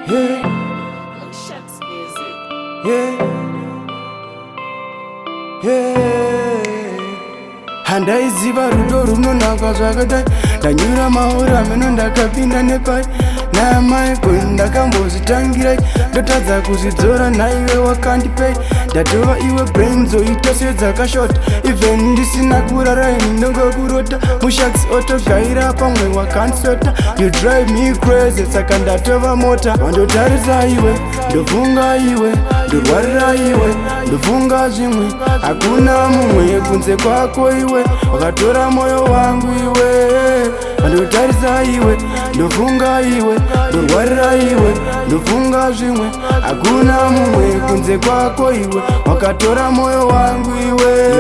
Yeah, Shucks music. yeah, yeah. Handaiziva rudo runonaka zvakadai, ndanyura maora ameno ndakapinda nepai. Namai ndakambozitangirai, ndotadza kuzvidzora naiwe wakandipei. Ndatova iwe brain zoita sedzakashota, even ndisina kurarai ndinongokurota. Mushax otogaira pamwe wakansota, you drive me crazy saka ndatova mota. Wandotarisa iwe, ndofunga iwe, ndorwarira iwe, ndofunga zvimwe. Hakuna mumwe kunze kwako iwe, wakatora moyo wangu iwe. Wandotarisa iwe, ndofunga iwe, ndorwarira iwe, ndofunga zvimwe. Hakuna mumwe kunze kwako iwe, wakatora moyo wangu iwe.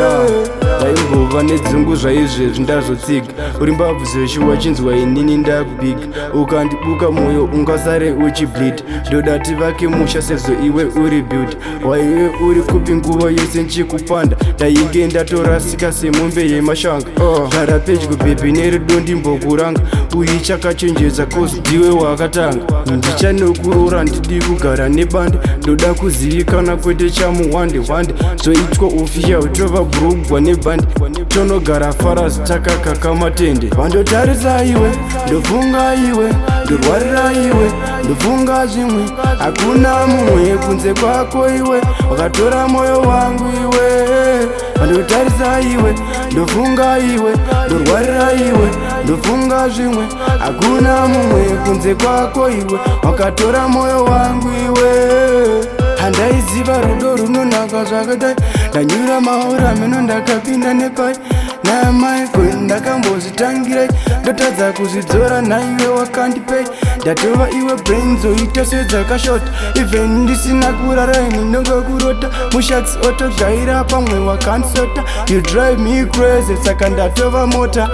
Ndaimbova nedzungu zvaizvezvi ndazotsiga, uri mbabvu zeshuwa chinzwa inini ndakupiga. Ukandibuka mwoyo ungasare uchibleed, ndoda tivake musha sezvo iwe uri beauty. Waiwe uri kupi nguva yese nchikupanda, ndainge ndatorasika semombe yemashanga. Gara pedyo bhebhi nerudo ndimbokuranga, uyi chakachenjedza cause ndiwe wakatanga. Ndichanokurora ndidi kugara nebande, ndoda kuzivikana kwete chamuwande wande. Zvoitwa official tova brogwa nebande, tonogara faras takakaka matende. Wandotarisa iwe, ndofunga iwe, ndorwarira iwe, ndofunga zvimwe. Hakuna mumwe kunze kwako iwe, wakatora moyo wangu iwe. Wandotarisa iwe, ndofunga iwe, ndorwarira iwe, ndofunga zvimwe. Hakuna mumwe kunze kwako iwe, wakatora moyo wangu iwe. Handaiziva rudo runonaka zvakadai, ndanyura maora ameno ndakapinda nepai. Namai ndakambozitangirai, ndotadza kuzvidzora naiwe wakandipei. Ndatova iwe brain zoita sedzakashota, even ndisina kurarai ndinongokurota. Mushax otogaira pamwe wakansota, you drive me crazy saka ndatova mota.